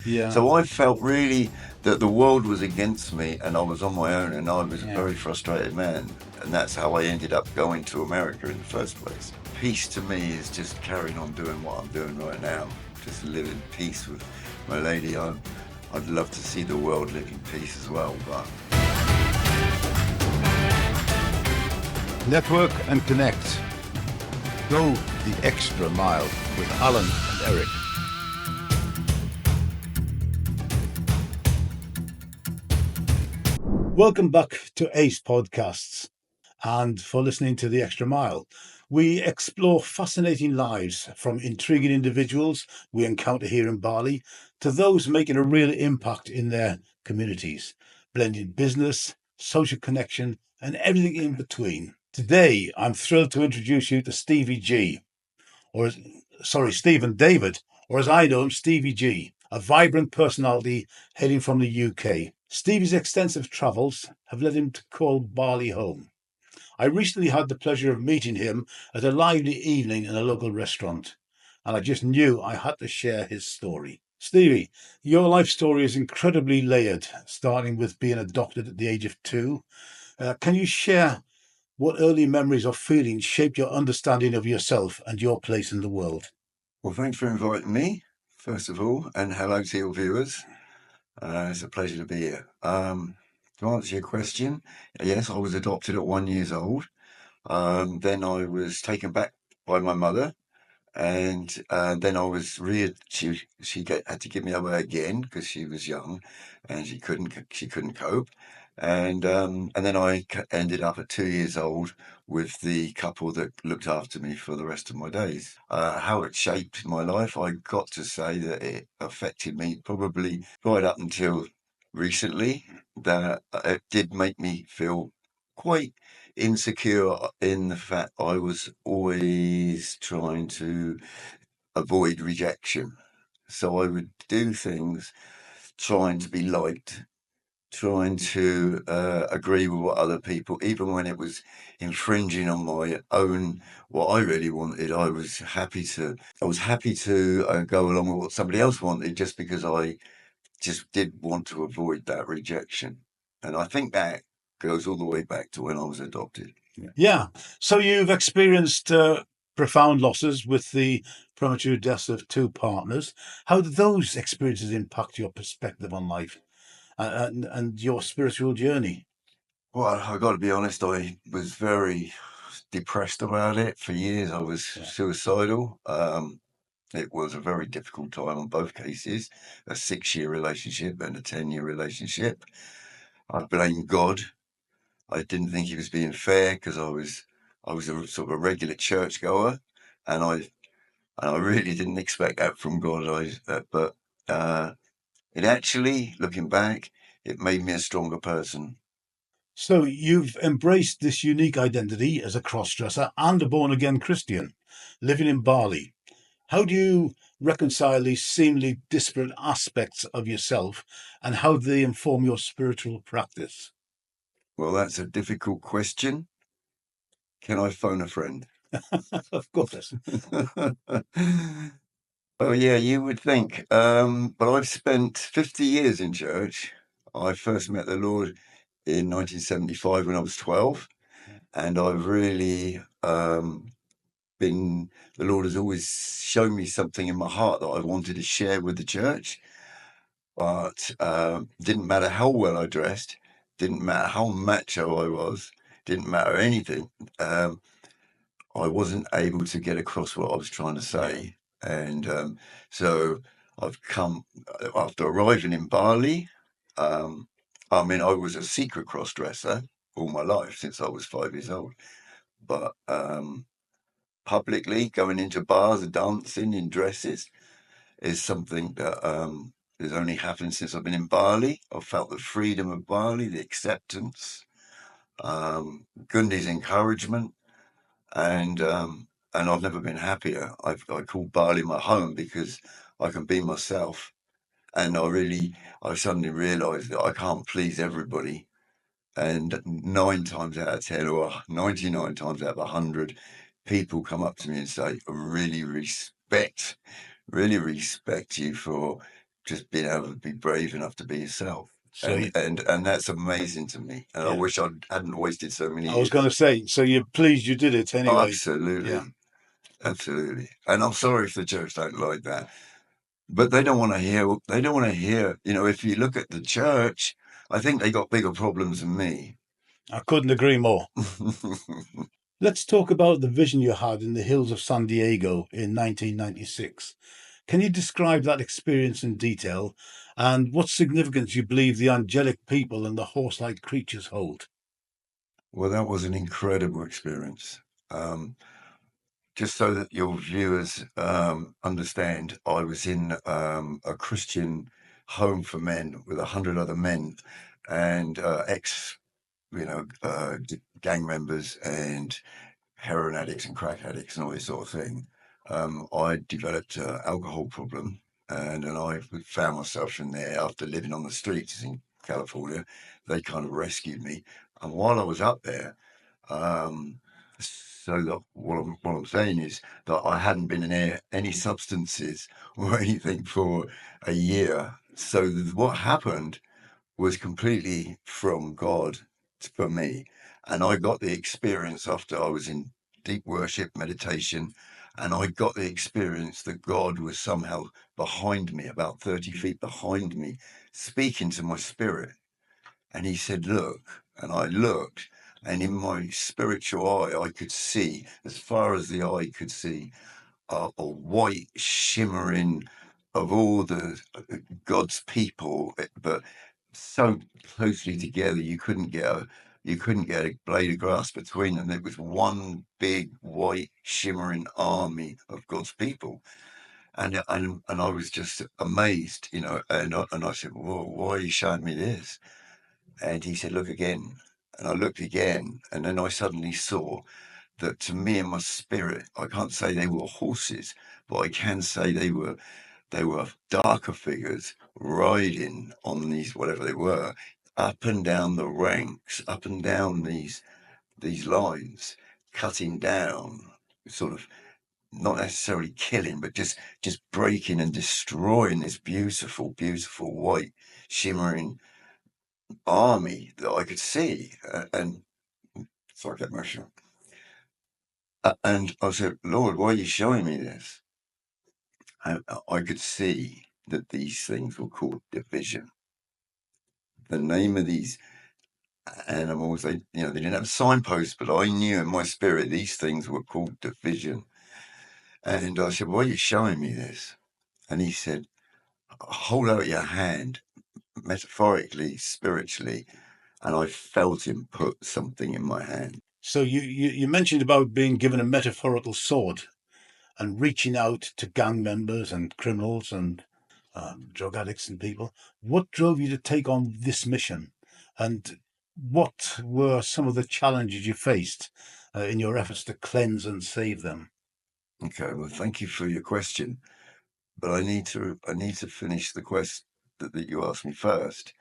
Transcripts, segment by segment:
Yeah, So I felt really that the world was against me and I was on my own and I was a yeah, very frustrated man. And that's how I ended up going to America in the first place. Peace to me is just carrying on doing what I'm doing right now. Just live in peace with my lady. I'd love to see the world live in peace as well, but Network and connect. Go the extra mile with Alan and Eric. welcome back to Ace Podcasts and for listening to The Extra Mile. We explore fascinating lives from intriguing individuals we encounter here in Bali to those making a real impact in their communities, blending business, social connection, and everything in between. Today, I'm thrilled to introduce you to Stevie G, Stephen David, or as I know him, Stevie G, a vibrant personality hailing from the UK. Stevie's extensive travels have led him to call Bali home. I recently had the pleasure of meeting him at a lively evening in a local restaurant, and I just knew I had to share his story. Stevie, your life story is incredibly layered, starting with being adopted at the age of 2. Can you share what early memories or feelings shaped your understanding of yourself and your place in the world? well, thanks for inviting me, first of all, and hello to your viewers. It's a pleasure to be here. To answer your question, yes, I was adopted at 1 year old. Then I was taken back by my mother, and then I was had to give me away again because she was young, and she couldn't cope, and then ended up at 2 years old with the couple that looked after me for the rest of my days. How it shaped my life, I got to say that it affected me probably right up until recently. That it did make me feel quite insecure in the fact I was always trying to avoid rejection. So I would do things trying to be liked, trying to agree with what other people, even when it was infringing on my own, what I really wanted. I was happy to go along with what somebody else wanted just because I just did want to avoid that rejection. And I think that goes all the way back to when I was adopted. Yeah. So you've experienced profound losses with the premature deaths of 2 partners. How did those experiences impact your perspective on life and your spiritual journey? Well, I got to be honest, I was very depressed about it for years. I was Yeah. suicidal. It was a very difficult time on both cases, a 6 year relationship and a 10 year relationship. I blamed God. I didn't think he was being fair because I was a sort of a regular churchgoer, and I really didn't expect that from God. But it actually, looking back, it made me a stronger person. So you've embraced this unique identity as a cross-dresser and a born-again Christian living in Bali. How do you reconcile these seemingly disparate aspects of yourself and how do they inform your spiritual practice? Well, that's a difficult question. Can I phone a friend? Of course. Oh, yeah, you would think. But I've spent 50 years in church. I first met the Lord in 1975 when I was 12. And I've really the Lord has always shown me something in my heart that I wanted to share with the church. But didn't matter how well I dressed, didn't matter how macho I was, didn't matter anything. I wasn't able to get across what I was trying to Yeah. say. And so I've come, after arriving in Bali, I mean, I was a secret cross dresser all my life since I was 5 years old. But publicly going into bars and dancing in dresses is something that has only happened since I've been in Bali. I've felt the freedom of Bali, the acceptance, Gundi's encouragement, and I've never been happier. I call Bali my home because I can be myself, and I suddenly realised that I can't please everybody. And 9 times out of 10, or 99 times out of 100, people come up to me and say, really respect you for just being able to be brave enough to be yourself. So And that's amazing to me. And I Yeah. wish I hadn't wasted so many I years. was going to say, so you're pleased you did it anyway. Absolutely. Yeah. Absolutely. And I'm sorry if the church don't like that. But they don't want to hear, if you look at the church, I think they got bigger problems than me. I couldn't agree more. Let's talk about the vision you had in the hills of San Diego in 1996. Can you describe that experience in detail and what significance you believe the angelic people and the horse-like creatures hold? Well, that was an incredible experience. Just so that your viewers understand, I was in a Christian home for men with 100 other men and gang members and heroin addicts and crack addicts and all this sort of thing. I developed an alcohol problem, and then I found myself in there after living on the streets in California. They kind of rescued me, and while I was up there, so that what I'm saying is that I hadn't been in any substances or anything for a year. So what happened was completely from God for me. And I got the experience after I was in deep worship, meditation, and I got the experience that God was somehow behind me, about 30 feet behind me, speaking to my spirit. And he said, look. And I looked, and in my spiritual eye, I could see, as far as the eye could see, a white shimmering of all the God's people, but so closely together you couldn't get a blade of grass between them. It was one big white shimmering army of God's people, and I was just amazed, And I said, "Whoa, why are you showing me this?" And he said, "Look again." And I looked again, and then I suddenly saw that to me in my spirit, I can't say they were horses, but I can say they were darker figures riding on these, whatever they were, up and down the ranks, up and down these lines, cutting down, sort of not necessarily killing, but just breaking and destroying this beautiful, beautiful white shimmering army that I could see. And sorry, I get emotional. And I said, Lord, why are you showing me this? And I could see that these things were called division. The name of these animals, they didn't have signposts, but I knew in my spirit these things were called division. And I said, why are you showing me this? And he said, hold out your hand, metaphorically, spiritually. And I felt him put something in my hand. So you mentioned about being given a metaphorical sword and reaching out to gang members and criminals and drug addicts and people. What drove you to take on this mission? And what were some of the challenges you faced in your efforts to cleanse and save them? Okay, well, thank you for your question, but I need to finish the quest that you asked me first.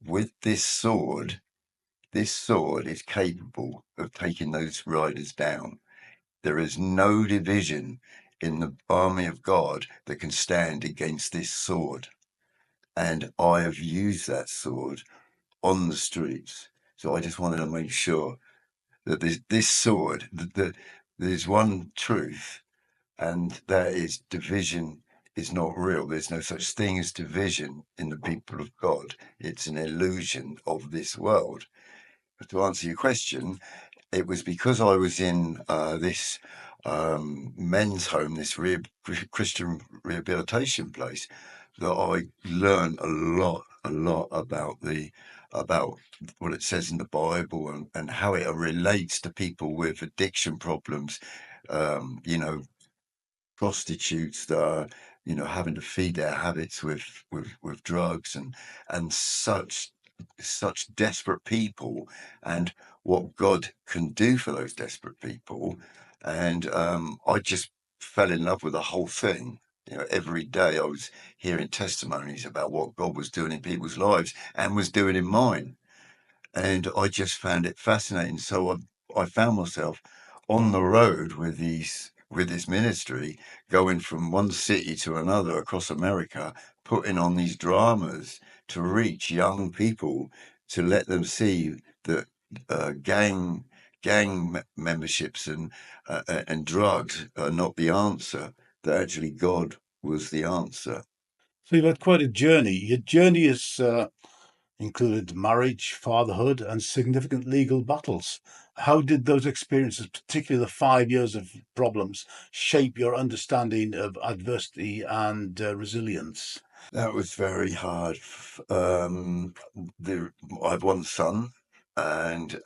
With this sword is capable of taking those riders down. There is no division in the army of God that can stand against this sword. And I have used that sword on the streets. So I just wanted to make sure that this sword, there's one truth, and that is division is not real. There's no such thing as division in the people of God. It's an illusion of this world. But to answer your question, it was because I was in this men's home, this Christian rehabilitation place, that I learned a lot about what it says in the Bible and how it relates to people with addiction problems. Prostitutes that are, having to feed their habits with drugs and such desperate people, and what God can do for those desperate people. And I just fell in love with the whole thing. Every day I was hearing testimonies about what God was doing in people's lives and was doing in mine. And I just found it fascinating. So I found myself on the road with this ministry, going from one city to another across America, putting on these dramas to reach young people, to let them see that gang memberships and drugs are not the answer, that actually God was the answer. So you've had quite a journey. Your journey has included marriage, fatherhood, and significant legal battles. How did those experiences, particularly the 5 years of problems, shape your understanding of adversity and resilience? That was very hard. I have one son, and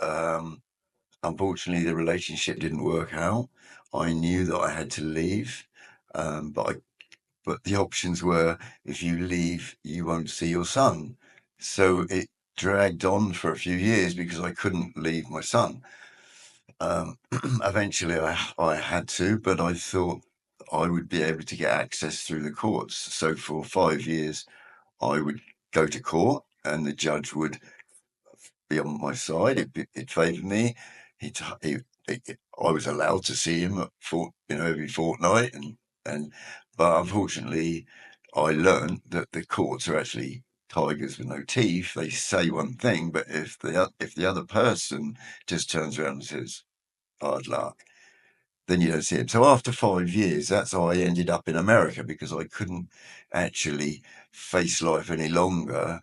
unfortunately, the relationship didn't work out. I knew that I had to leave, but the options were, if you leave, you won't see your son. So it dragged on for a few years because I couldn't leave my son. Eventually, I had to, but I thought I would be able to get access through the courts. So for 5 years, I would go to court, and the judge would be on my side. It favoured me. I was allowed to see him every fortnight, but unfortunately, I learned that the courts are actually tigers with no teeth. They say one thing, but if the other person just turns around and says hard luck, then you don't see him. So after 5 years, that's how I ended up in America, because I couldn't actually face life any longer,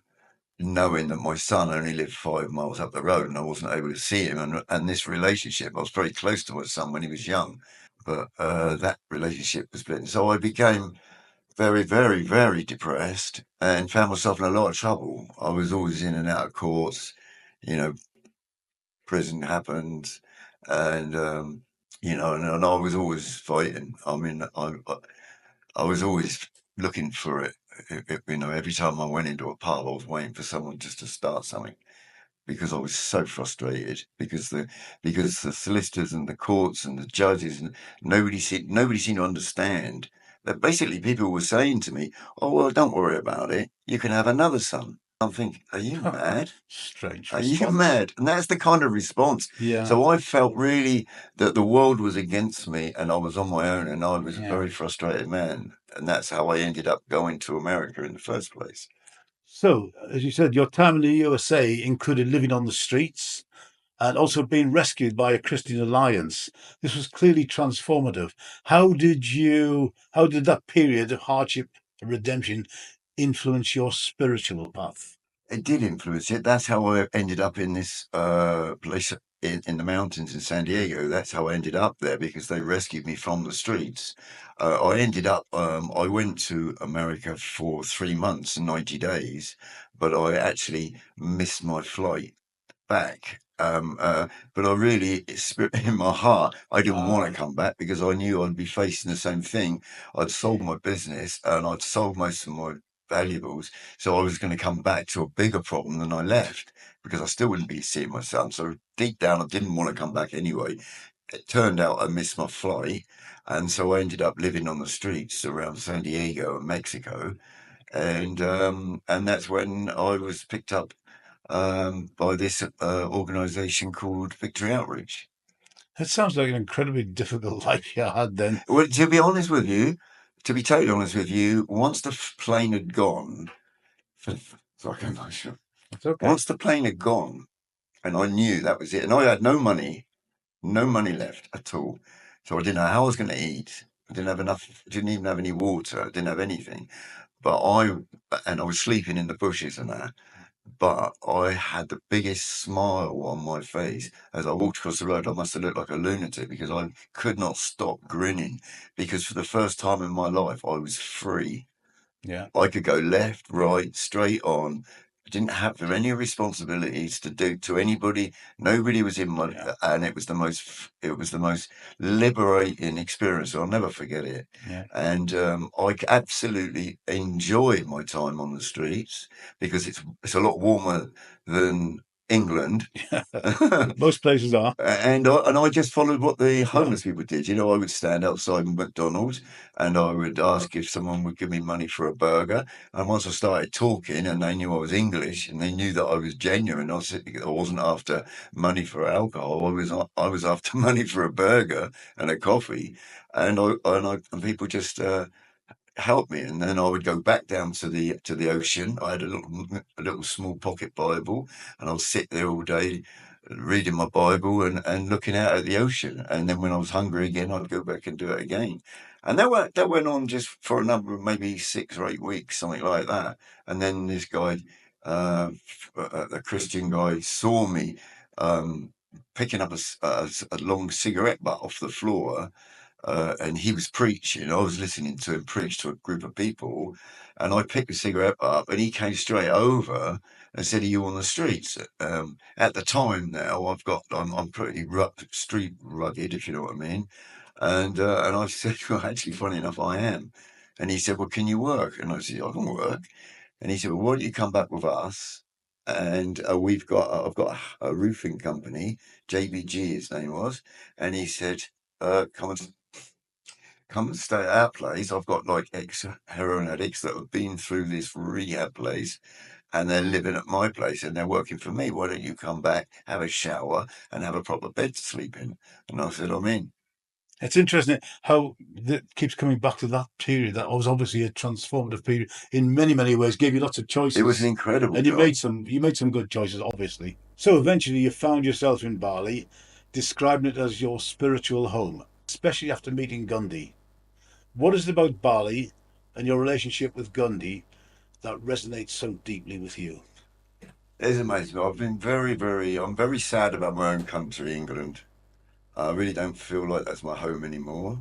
knowing that my son only lived 5 miles up the road and I wasn't able to see him. And this relationship, I was very close to my son when he was young, but that relationship was split. So I became very, very, very depressed and found myself in a lot of trouble. I was always in and out of courts, prison happened, and and I was always fighting. I mean, I was always looking for it. Every time I went into a pub, I was waiting for someone just to start something, because I was so frustrated, because the solicitors and the courts and the judges, and nobody seemed to understand that basically people were saying to me, "Oh, well, don't worry about it. You can have another son." I'm thinking, are you mad? Strange Are response. you mad? And that's the kind of response. Yeah. So I felt really that the world was against me and I was on my own, and I was a very frustrated man. And that's how I ended up going to America in the first place. So, as you said, your time in the USA included living on the streets and also being rescued by a Christian Alliance. This was clearly transformative. How did that period of hardship and redemption influence your spiritual path? It did influence it. That's how I ended up in this place in the mountains in San Diego. That's how I ended up there, because they rescued me from the streets. I went to America for 3 months and 90 days, but I actually missed my flight back. But I really, in my heart, I didn't want to come back, because I knew I'd be facing the same thing. I'd sold my business and I'd sold most of my valuables, so I was going to come back to a bigger problem than I left, because I still wouldn't be seeing my son. So deep down, I didn't want to come back anyway. It turned out I missed my flight, and so I ended up living on the streets around San Diego and Mexico, and that's when I was picked up by this organisation called Victory Outreach. It sounds like an incredibly difficult life you had then. Well, to be honest with you, to be totally honest with you, once the plane had gone, sorry, I'm not sure. It's okay. Once the plane had gone, and I knew that was it, and I had no money left at all, so I didn't know how I was going to eat. I didn't have enough. Didn't even have any water. I didn't have anything. But I was sleeping in the bushes and that. But I had the biggest smile on my face as I walked across the road. I must have looked like a lunatic, because I could not stop grinning, because for the first time in my life, I was free. Yeah. I could go left, right, straight on. I didn't have any responsibilities to do to anybody. Nobody was in my, and it was the most liberating experience. I'll never forget it. Yeah. And I absolutely enjoyed my time on the streets, because it's a lot warmer than England. Most places are. And I just followed what the homeless people did. I would stand outside McDonald's and I would ask if someone would give me money for a burger. And once I started talking and they knew I was English and they knew that I was genuine, I wasn't after money for alcohol. I was after money for a burger and a coffee. And people just help me. And then I would go back down to the ocean. I had a little small pocket Bible, and I'll sit there all day reading my Bible and looking out at the ocean. And then when I was hungry again, I'd go back and do it again. And that went on just for a number of maybe 6 or 8 weeks, something like that. And then this guy, a Christian guy, saw me picking up a long cigarette butt off the floor, and he was preaching. I was listening to him preach to a group of people, and I picked the cigarette up, and he came straight over and said, "Are you on the streets?" At the time, now I'm pretty street rugged, if you know what I mean. And I said, "Well, actually, funny enough, I am." And he said, "Well, can you work?" And I said, "I can work." And he said, "Well, why don't you come back with us? And I've got a roofing company, JBG, his name was." And he said, come and stay at our place. I've got like ex-heroin addicts that have been through this rehab place, and they're living at my place and they're working for me. Why don't you come back, have a shower, and have a proper bed to sleep in?" And I said, "I'm in." It's interesting how that keeps coming back to that period. That was obviously a transformative period in many, many ways. Gave you lots of choices. It was an incredible and you job. made some good choices, obviously. So eventually, you found yourself in Bali, describing it as your spiritual home, especially after meeting Gandhi. What is it about Bali and your relationship with Gandhi that resonates so deeply with you? It's amazing. I'm very sad about my own country, England. I really don't feel like that's my home anymore.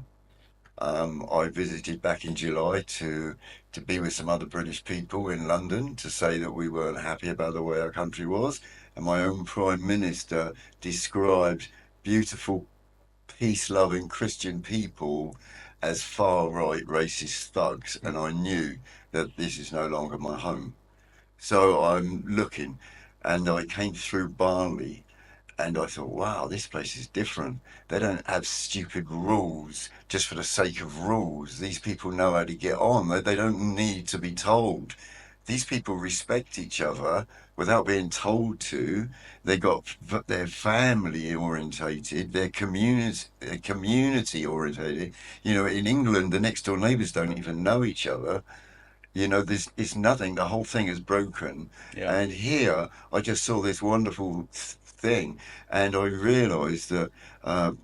I visited back in July to be with some other British people in London to say that we weren't happy about the way our country was, and my own Prime Minister described beautiful, peace-loving Christian people as far-right racist thugs, and I knew that this is no longer my home. So I'm looking, and I came through Bali, and I thought, wow, this place is different. They don't have stupid rules just for the sake of rules. These people know how to get on. They don't need to be told. These people respect each other without being told to. They're family orientated. They're community orientated. You know, in England, the next door neighbours don't even know each other. You know, it's nothing. The whole thing is broken. Yeah. And here, I just saw this wonderful thing, and I realised that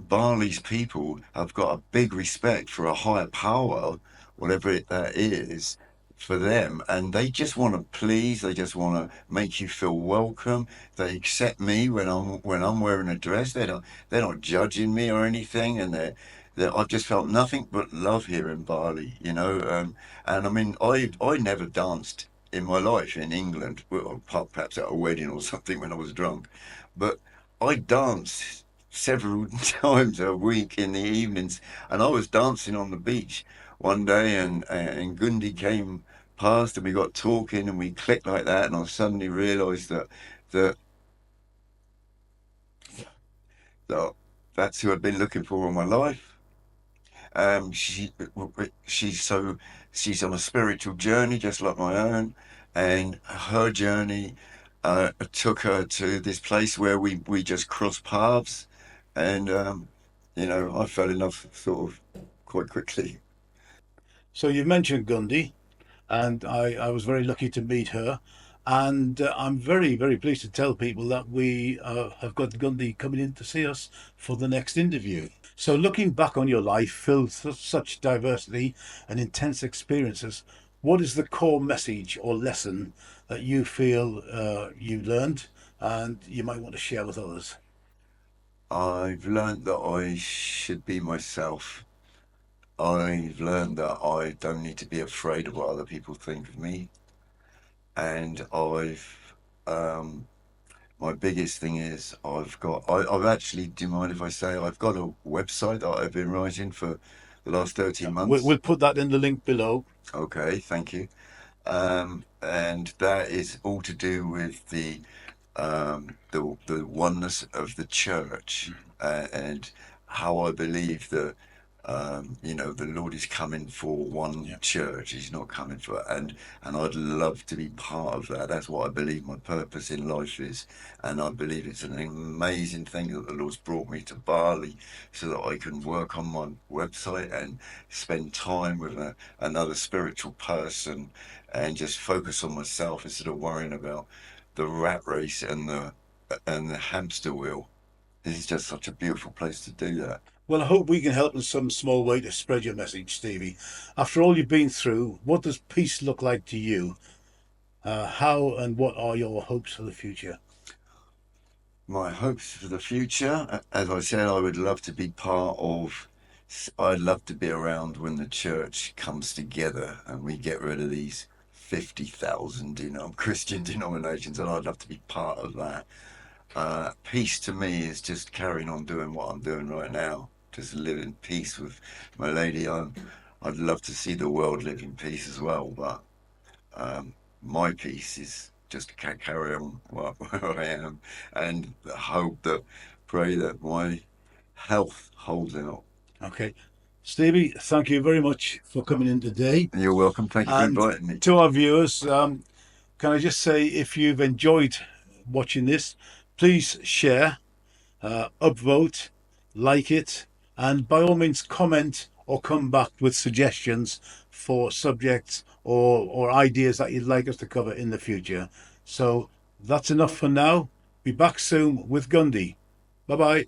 Bali's people have got a big respect for a higher power, that is, for them, and they just want to please. They just want to make you feel welcome. They accept me when I'm wearing a dress. They're not judging me or anything, and I've just felt nothing but love here in Bali. And I mean, I never danced in my life in England, well, apart perhaps at a wedding or something when I was drunk, but I danced several times a week in the evenings, and I was dancing on the beach one day, and Gundi came past, and we got talking, and we clicked like that, and I suddenly realised that that that's who I'd been looking for all my life. She she's so she's on a spiritual journey just like my own, and her journey took her to this place where we just crossed paths, and I fell in love sort of quite quickly. So you've mentioned Gandhi, and I was very lucky to meet her. And I'm very, very pleased to tell people that we have got Gandhi coming in to see us for the next interview. So, looking back on your life filled with such diversity and intense experiences, what is the core message or lesson that you feel you learned and you might want to share with others? I've learned that I should be myself. I've learned that I don't need to be afraid of what other people think of me, and my biggest thing is I've actually, do you mind if I say I've got a website that I've been writing for the last 13 months? We'll put that in the link below. Okay, thank you. And that is all to do with the oneness of the church, and how I believe that The Lord is coming for one church. He's not coming for, and I'd love to be part of that. That's what I believe my purpose in life is, and I believe it's an amazing thing that the Lord's brought me to Bali so that I can work on my website and spend time with another spiritual person and just focus on myself instead of worrying about the rat race and the hamster wheel. This is just such a beautiful place to do that. Well, I hope we can help in some small way to spread your message, Stevie. After all you've been through, what does peace look like to you? How and what are your hopes for the future? My hopes for the future, as I said, I would love to be part of. I'd love to be around when the church comes together and we get rid of these 50,000, Christian denominations, and I'd love to be part of that. Peace to me is just carrying on doing what I'm doing right now, just live in peace with my lady. I'd love to see the world live in peace as well, but my peace is just to carry on where I am and pray that my health holds out. Okay. Stevie, thank you very much for coming in today. You're welcome. Thank you for And inviting me. to our viewers, can I just say, if you've enjoyed watching this, please share, upvote, like it, and by all means comment or come back with suggestions for subjects or ideas that you'd like us to cover in the future. So that's enough for now. Be back soon with Gundy. Bye bye.